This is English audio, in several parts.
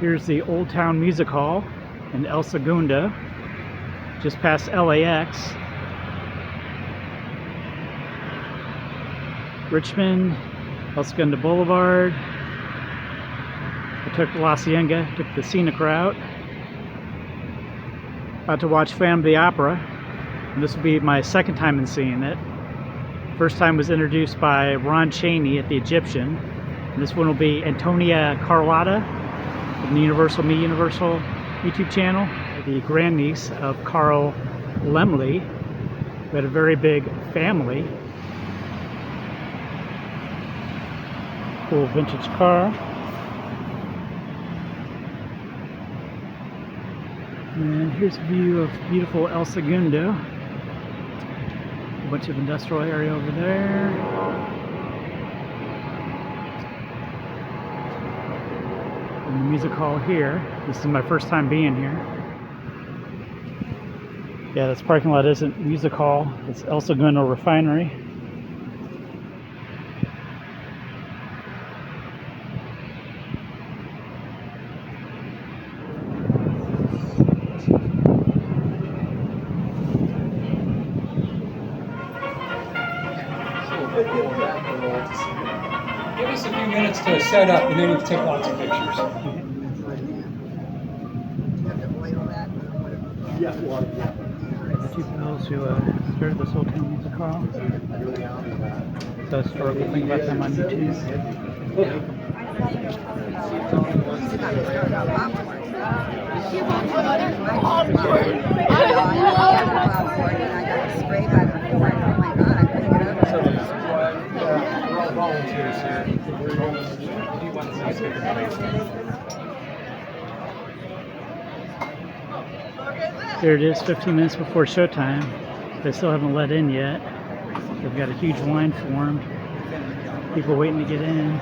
Here's the Old Town Music Hall in El Segundo, just past LAX. Richmond, El Segundo Boulevard. I took La Cienega, took the scenic route. About to watch Phantom of the Opera, and this will be my second time in seeing it. First time was introduced by Ron Chaney at the Egyptian. And this one will be Antonia Carlotta from the Universal Me Universal YouTube channel, the grandniece of Carl Laemmle, who had a very big family. Cool vintage car. And here's a view of beautiful El Segundo. A bunch of industrial area over there. And the music hall here. This is my first time being here. Yeah, this parking lot isn't music hall. It's El Segundo Refinery. Give us a few minutes to set up, and then you can take lots of pictures. Two fellows who started this Old Town Music Hall. It's a historical thing about them on YouTube. Volunteers here. There it is, 15 minutes before showtime. They still haven't let in yet. They've got a huge line formed. People waiting to get in.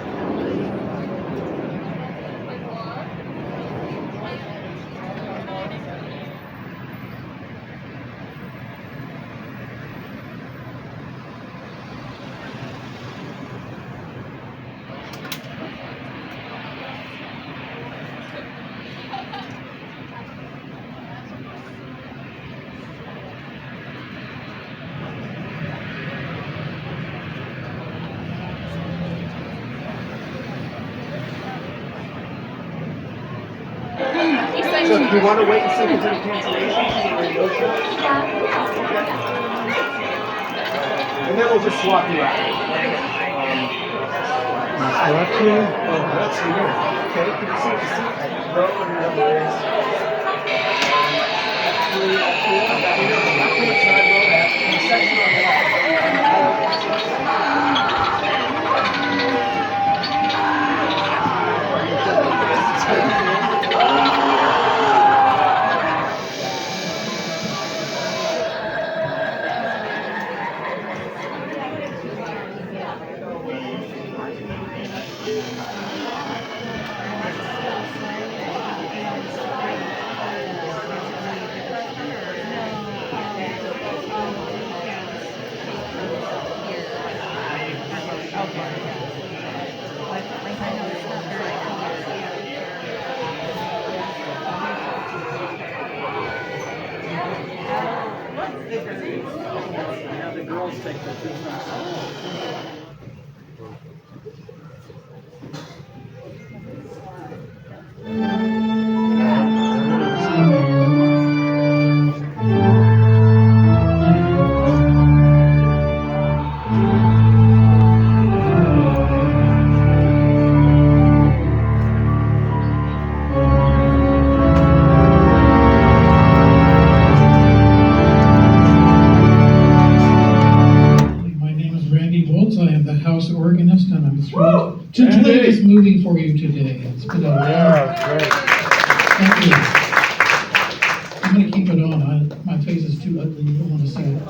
So do you want to wait and see if there's any cancellations or no shows? And then we'll just swap you out. Left here. Let's see here. Okay, can you see the seat? No, what your number is. 3. Now the girls take the 2 months. Organist, and I'm thrilled to play this movie for you today. It's been a long. Thank you. I'm going to keep it on. My face is too ugly. You don't want to see it.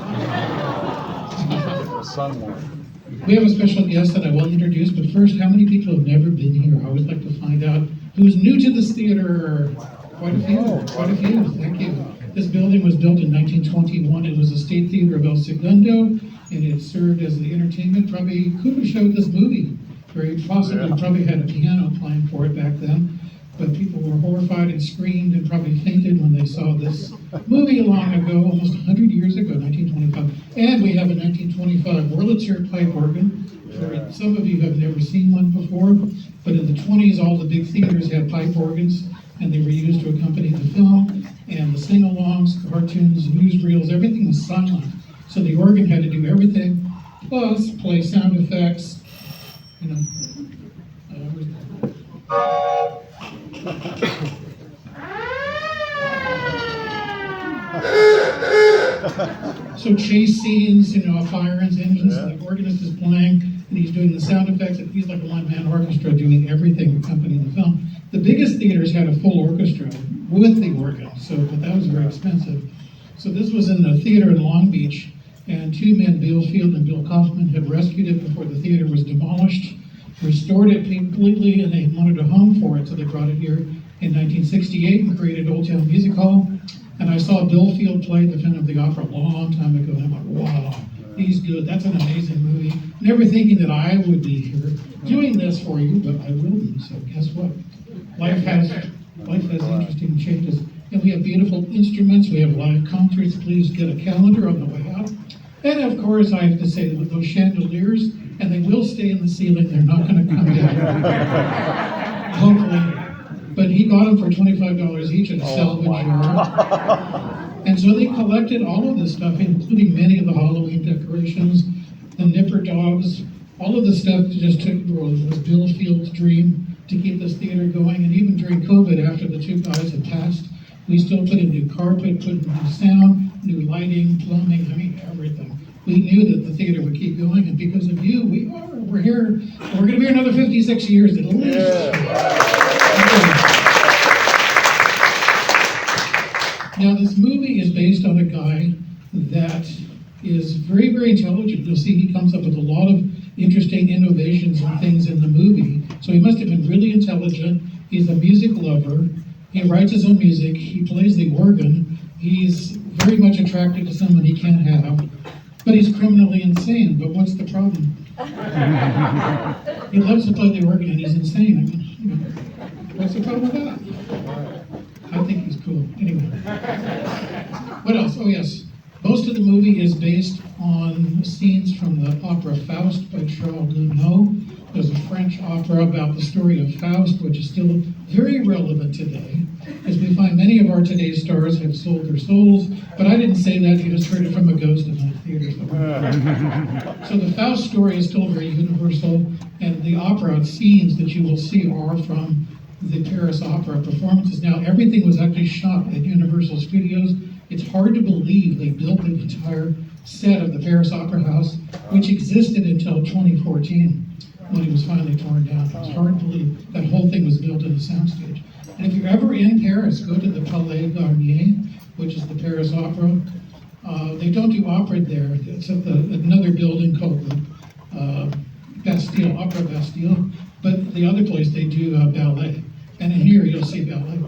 We have a special guest that I will introduce, but first, how many people have never been here? I always like to find out who's new to this theater. Quite a few. Quite a few. Thank you. This building was built in 1921. It was a state theater of El Segundo, and it served as the entertainment. Probably could have showed this movie. Very possibly, probably had a piano playing for it back then. but people were horrified and screamed and probably fainted when they saw this movie long ago, almost 100 years ago, 1925. And we have a 1925 Wurlitzer pipe organ. Some of you have never seen one before, but in the 20s, all the big theaters had pipe organs, and they were used to accompany the film, and the sing-alongs, cartoons, newsreels, everything was silent. So the organ had to do everything, plus play sound effects, you know. So chase scenes, you know, fire engines, the organist is playing, and he's doing the sound effects, and he's like a one-man orchestra doing everything accompanying the film. The biggest theaters had a full orchestra with the organ, but that was very expensive. So this was in the theater in Long Beach, and two men, Bill Field and Bill Kaufman, had rescued it before the theater was demolished, restored it completely, and they wanted a home for it, so they brought it here in 1968 and created Old Town Music Hall. And I saw Bill Field play the Phantom of the Opera a long time ago, and I'm like, wow, he's good. That's an amazing movie. Never thinking that I would be here doing this for you, but I will be. So guess what? Life has interesting changes. And we have beautiful instruments. We have live concerts. Please get a calendar on the way out. And of course, I have to say that those chandeliers, and they will stay in the ceiling. They're not going to come down. Hopefully. But he got them for $25 each at a salvage yard. And so they collected all of this stuff, including many of the Halloween decorations, the nipper dogs, all of the stuff just was Bill Field's dream to keep this theater going. And even during COVID, after the two guys had passed, we still put in new carpet, put in new sound, new lighting, plumbing, I mean, everything. We knew that the theater would keep going, and because of you, we're here. We're going to be here another 56 years at least. Now, this movie is based on a guy that is very, very intelligent. You'll see he comes up with a lot of interesting innovations and things in the movie. So he must have been really intelligent. He's a music lover. He writes his own music. He plays the organ. He's very much attracted to someone he can't have. But he's criminally insane. But what's the problem? He loves to play the organ and he's insane. I mean, you know, what's the problem with that? I think he's cool. Anyway. What else? Oh, yes. Most of the movie is based on scenes from the opera Faust by Charles Gounod. There's a French opera about the story of Faust, which is still very relevant today, as we find many of our today's stars have sold their souls. But I didn't say that, you just heard it from a ghost in the theaters. So the Faust story is still very universal, and the opera scenes that you will see are from the Paris Opera performances. Now, everything was actually shot at Universal Studios. It's hard to believe they built the entire set of the Paris Opera House, which existed until 2014, when it was finally torn down. It's hard to believe that whole thing was built in a soundstage. And if you're ever in Paris, go to the Palais Garnier, which is the Paris Opera. They don't do opera there. It's at another building called the Bastille, Opera Bastille. But the other place they do ballet. And in here you'll see ballet.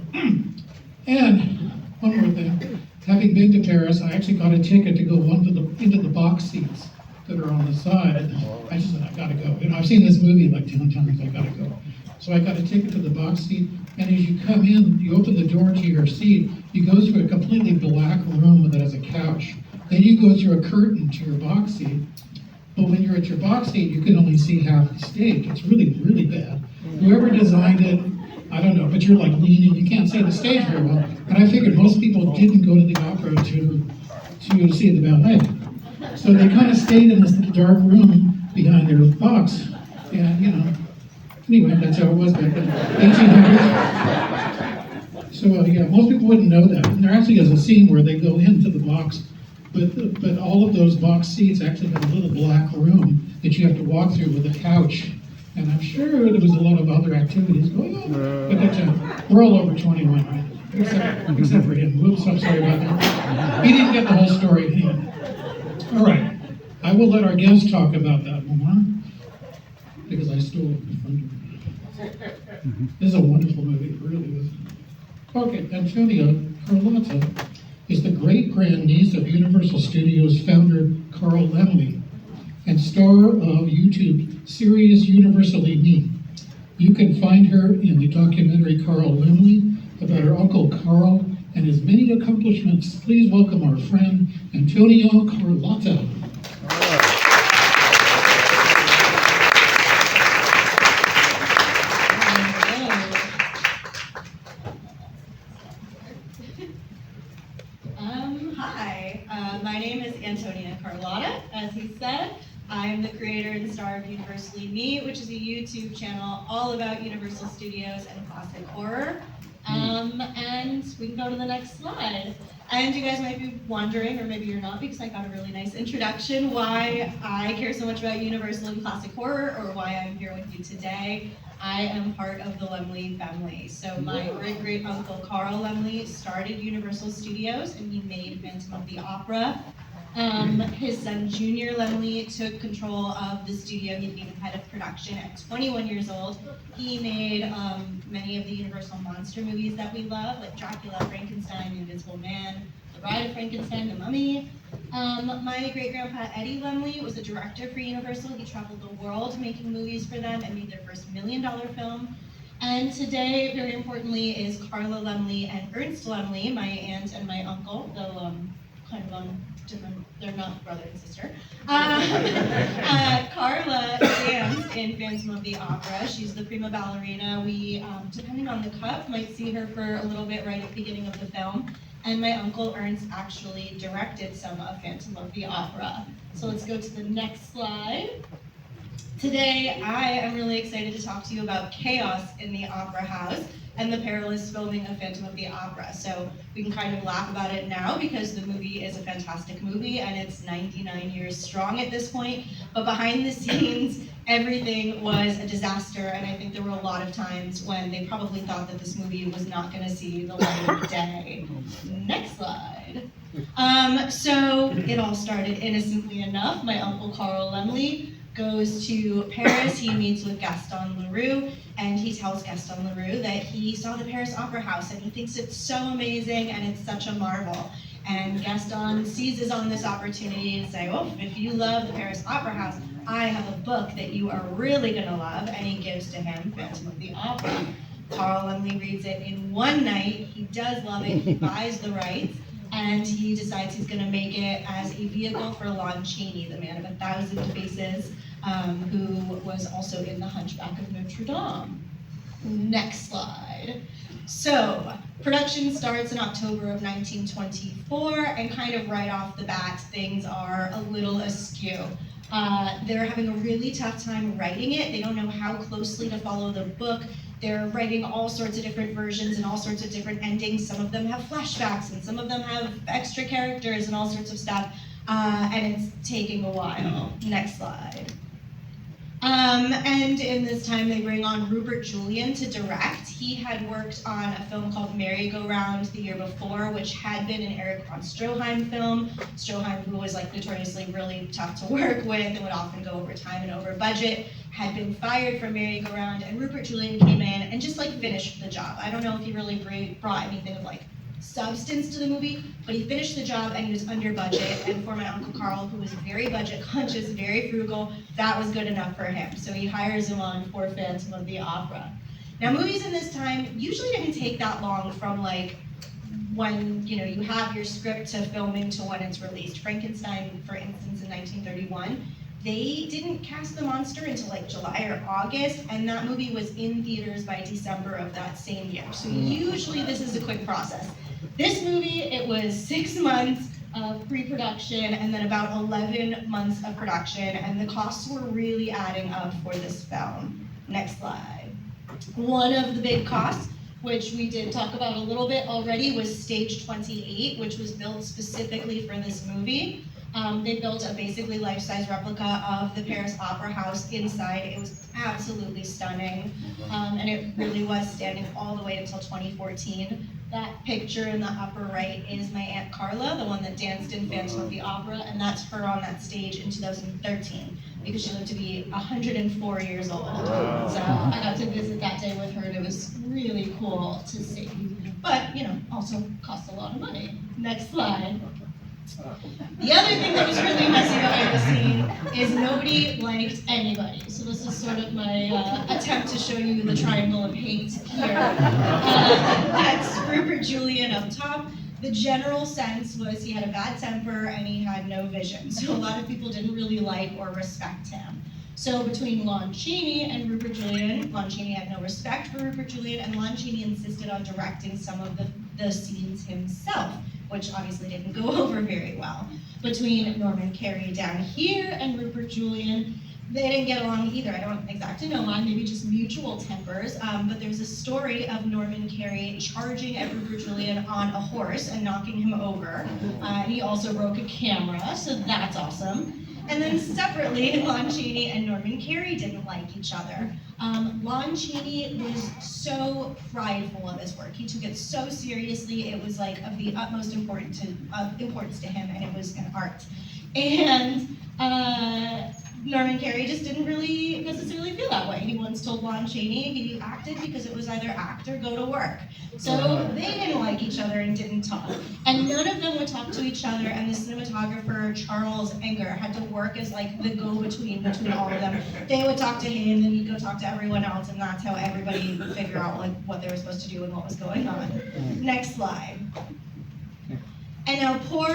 And one more thing. Having been to Paris, I actually got a ticket to go into the box seats that are on the side. And I just said, I gotta go. You know, I've seen this movie like 10 times, I gotta go. So I got a ticket to the box seat, and as you come in, you open the door to your seat, you go through a completely black room that has a couch. Then you go through a curtain to your box seat. But when you're at your box seat, you can only see half the stage. It's really, really bad. Whoever designed it, I don't know, but you're like leaning, you can't see the stage very well. And I figured most people didn't go to the opera to see the ballet. So they kind of stayed in this dark room behind their box. And, you know, anyway, that's how it was back then, 1800s. So, yeah, most people wouldn't know that. And there actually is a scene where they go into the box, but all of those box seats actually have a little black room that you have to walk through with a couch. And I'm sure there was a lot of other activities going on. But that's we're all over 21, right? Except for him. Whoops, I'm sorry about that. He didn't get the whole story. All right. I will let our guests talk about that more, because I stole it from under. This is a wonderful movie, it really is. Okay, Antonia Carlotta is the great-grandniece of Universal Studios founder Carl Laemmle and star of YouTube series Universally Me. You can find her in the documentary Carl Limley about her uncle Carl and his many accomplishments. Please welcome our friend Antonia Carlotta. Hi, my name is Antonia Carlotta, as he said. I'm the creator and star of Universally Me, which is a YouTube channel all about Universal Studios and classic horror. And we can go to the next slide. And you guys might be wondering, or maybe you're not, because I got a really nice introduction, why I care so much about Universal and classic horror, or why I'm here with you today. I am part of the Lemley family. So my great uncle Carl Lemley started Universal Studios, and he made Phantom of the Opera. His son Junior Lemley took control of the studio. He became head of production at 21 years old. He made many of the Universal monster movies that we love, like Dracula, Frankenstein, Invisible Man, The Bride of Frankenstein, The Mummy. My great-grandpa Eddie Lemley was a director for Universal. He traveled the world making movies for them and made their first $1 million film. And today, very importantly, is Carla Lemley and Ernst Lemley, my aunt and my uncle, though kind of on different, they're not brother and sister. Carla danced in Phantom of the Opera. She's the prima ballerina. We, depending on the cut, might see her for a little bit right at the beginning of the film. And my uncle Ernst actually directed some of Phantom of the Opera. So let's go to the next slide. Today, I am really excited to talk to you about chaos in the Opera House and the perilous filming of Phantom of the Opera. So we can kind of laugh about it now because the movie is a fantastic movie and it's 99 years strong at this point. But behind the scenes, everything was a disaster, and I think there were a lot of times when they probably thought that this movie was not going to see the light of day. Next slide. So it all started innocently enough. My uncle Carl Lemley goes to Paris. He meets with Gaston Leroux, and he tells Gaston Leroux that he saw the Paris Opera House and he thinks it's so amazing and it's such a marvel. And Gaston seizes on this opportunity to say, oh, if you love the Paris Opera House, I have a book that you are really gonna love, and he gives to him Phantom of the Opera. Carl Lemley reads it in one night. He does love it. He buys the rights, and he decides he's going to make it as a vehicle for Lon Chaney, the man of 1,000 faces, who was also in The Hunchback of Notre Dame. Next slide. So, production starts in October of 1924, and kind of right off the bat, things are a little askew. They're having a really tough time writing it. They don't know how closely to follow the book. They're writing all sorts of different versions and all sorts of different endings. Some of them have flashbacks and some of them have extra characters and all sorts of stuff. And it's taking a while. Next slide. And in this time they bring on Rupert Julian to direct. He had worked on a film called Merry-Go-Round the year before, which had been an Erich von Stroheim film. Stroheim, who was like notoriously really tough to work with and would often go over time and over budget, had been fired from Merry-Go-Round, and Rupert Julian came in and just like finished the job. I don't know if he really brought anything of like substance to the movie, but he finished the job and he was under budget, and for my Uncle Carl, who was very budget conscious, very frugal, that was good enough for him. So he hires him on for Phantom of the Opera. Now movies in this time usually didn't take that long from like when you have your script to filming to when it's released. Frankenstein, for instance, in 1931, they didn't cast the monster until like July or August, and that movie was in theaters by December of that same year. So usually this is a quick process. This movie, it was 6 months of pre-production and then about 11 months of production, and the costs were really adding up for this film. Next slide. One of the big costs, which we did talk about a little bit already, was Stage 28, which was built specifically for this movie. They built a basically life-size replica of the Paris Opera House inside. It was absolutely stunning, and it really was standing all the way until 2014. That picture in the upper right is my Aunt Carla, the one that danced in Phantom of the Opera, and that's her on that stage in 2013, because she lived to be 104 years old. So I got to visit that day with her, and it was really cool to see. But, also cost a lot of money. Next slide. The other thing that was really messy behind the scene is nobody liked anybody. So this is sort of my attempt to show you the triangle of hate here. That's Rupert Julian up top. The general sense was he had a bad temper and he had no vision. So a lot of people didn't really like or respect him. So between Lon Chaney and Rupert Julian, Lon Chaney had no respect for Rupert Julian, and Lon Chaney insisted on directing some of the scenes himself, which obviously didn't go over very well. Between Norman Carey down here and Rupert Julian, they didn't get along either. I don't exactly know why, maybe just mutual tempers, but there's a story of Norman Carey charging at Rupert Julian on a horse and knocking him over. He also broke a camera, so that's awesome. And then separately, Lon Chaney and Norman Carey didn't like each other. Lon Chaney was so prideful of his work. He took it so seriously. It was like of the utmost importance to him, and it was an art. And Norman Carey just didn't really necessarily feel that way. He once told Lon Chaney he acted because it was either act or go to work. So they didn't like each other and didn't talk. And none of them would talk to each other, and the cinematographer, Charles Enger, had to work as like the go-between between all of them. They would talk to him, then he'd go talk to everyone else, and that's how everybody would figure out like what they were supposed to do and what was going on. Next slide. And now poor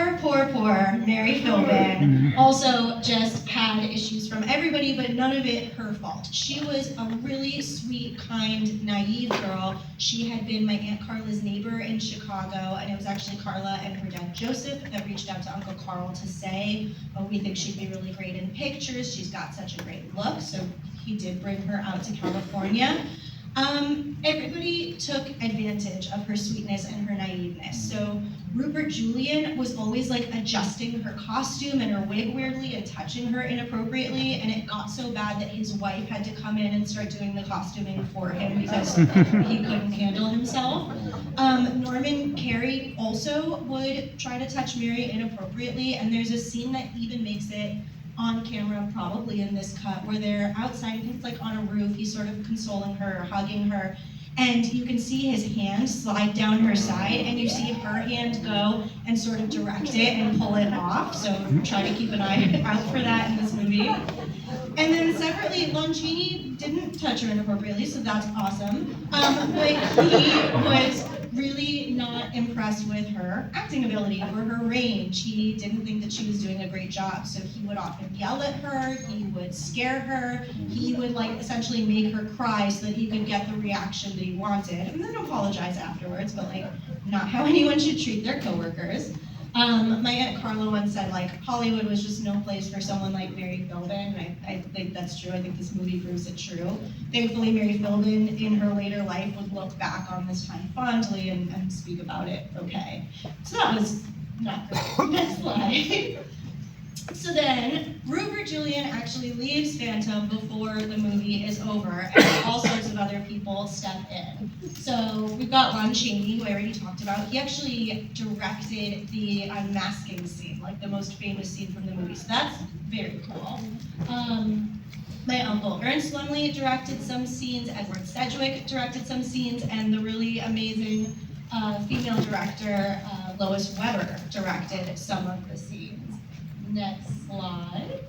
Mary Philbin also just had issues from everybody, but none of it her fault. She was a really sweet, kind, naive girl. She had been my Aunt Carla's neighbor in Chicago, and it was actually Carla and her dad Joseph that reached out to Uncle Carl to say, oh, we think she'd be really great in pictures. She's got such a great look. So he did bring her out to California. Everybody took advantage of her sweetness and her naiveness. So Rupert Julian was always like adjusting her costume and her wig weirdly and touching her inappropriately, and it got so bad that his wife had to come in and start doing the costuming for him because he couldn't handle himself. Norman Carey also would try to touch Mary inappropriately, and there's a scene that even makes it on camera, probably in this cut, where they're outside, I think it's like on a roof, he's sort of consoling her, hugging her, and you can see his hand slide down her side, and you see her hand go and sort of direct it and pull it off, so try to keep an eye out for that in this movie. And then separately, Lon Chaney didn't touch her inappropriately, so that's awesome, but he was really not impressed with her acting ability or her range. He didn't think that she was doing a great job, so he would often yell at her, he would scare her, he would like essentially make her cry so that he could get the reaction that he wanted, and then apologize afterwards, but like not how anyone should treat their coworkers. My Aunt Carla once said like Hollywood was just no place for someone like Mary Philbin, and I think that's true. I think this movie proves it true. Thankfully, Mary Philbin in her later life would look back on this time fondly and speak about it okay. So that was not great. Next slide. So then, Rupert Julian actually leaves Phantom before the movie is over, and all sorts of other people step in. So we've got Lon Chaney, who I already talked about. He actually directed the unmasking scene, like the most famous scene from the movie. So that's very cool. My uncle Ernst Lumley directed some scenes, Edward Sedgwick directed some scenes, and the really amazing female director, Lois Weber, directed some of the scenes. Next slide.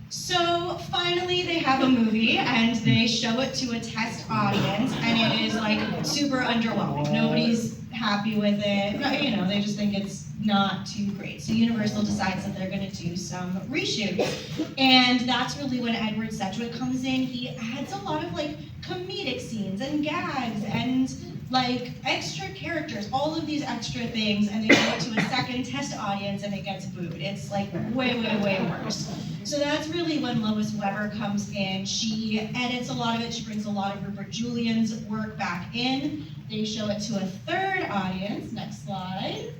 So finally they have a movie and they show it to a test audience, and it is like super underwhelming. Nobody's happy with it. You know, they just think it's not too great. So Universal decides that they're going to do some reshoots, and that's really when Edward Sedgwick comes in. He adds a lot of like comedic scenes and gags and like extra characters, all of these extra things, and they go to a second test audience and it gets booed. It's like way worse. So that's really when Lois Weber comes in. She edits a lot of it. She brings a lot of Rupert Julian's work back in. They show it to a third audience. Next slide.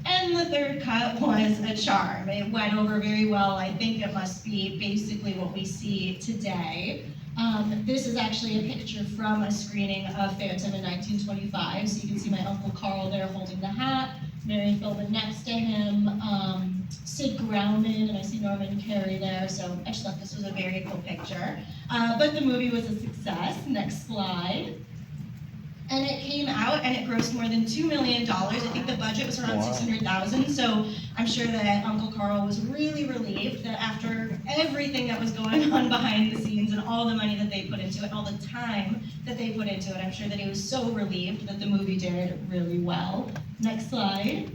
And the third cut was a charm. It went over very well. I think it must be basically what we see today. This is actually a picture from a screening of Phantom in 1925. So you can see my Uncle Carl there holding the hat, Mary Philbin next to him, Sid Grauman, and I see Norman Carey there. So I just thought this was a very cool picture. But the movie was a success. Next slide. And it came out and it grossed more than $2 million. I think the budget was around $600,000. So I'm sure that Uncle Carl was really relieved that after everything that was going on behind the scenes and all the money that they put into it, all the time that they put into it, I'm sure that he was so relieved that the movie did really well. Next slide.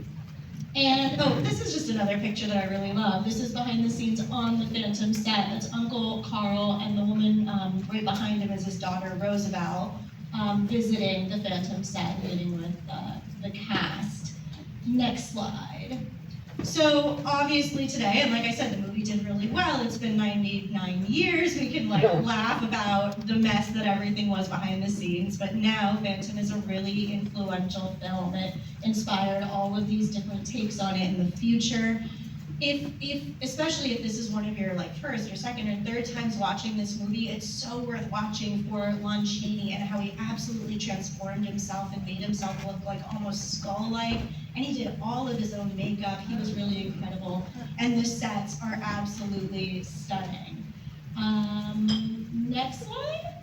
And, oh, this is just another picture that I really love. This is behind the scenes on the Phantom set. That's Uncle Carl, and the woman right behind him is his daughter, Roosevelt, visiting the Phantom set, meeting with the cast. Next slide. So, obviously today, and like I said, the movie did really well. It's been 99 years. We can laugh about the mess that everything was behind the scenes, but now Phantom is a really influential film. It inspired all of these different takes on it in the future. Especially if this is one of your first or second or third times watching this movie, it's so worth watching for Lon Chaney and how he absolutely transformed himself and made himself look almost skull-like. And he did all of his own makeup. He was really incredible. And the sets are absolutely stunning. Next slide.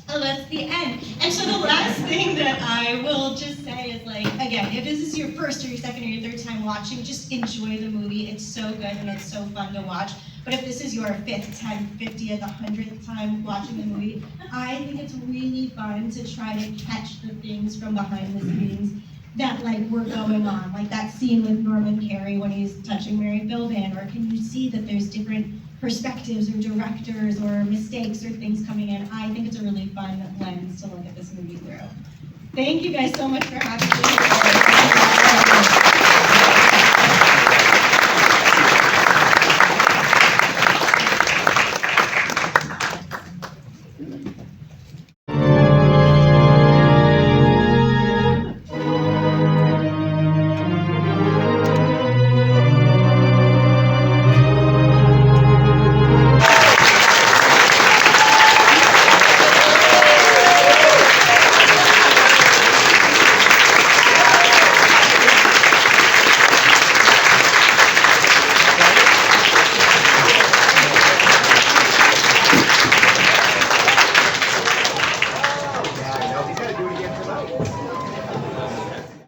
Oh, that's the end. And so the last thing that I will just say is again, if this is your first or your second or your third time watching, just enjoy the movie. It's so good and it's so fun to watch. But if this is your 5th, 10th, 50th, 100th time watching the movie, I think it's really fun to try to catch the things from behind the scenes that were going on. Like that scene with Norman Carey when he's touching Mary Philbin, or can you see that there's different perspectives or directors or mistakes or things coming in? I think it's a really fun lens to look at this movie through. Thank you guys so much for having me.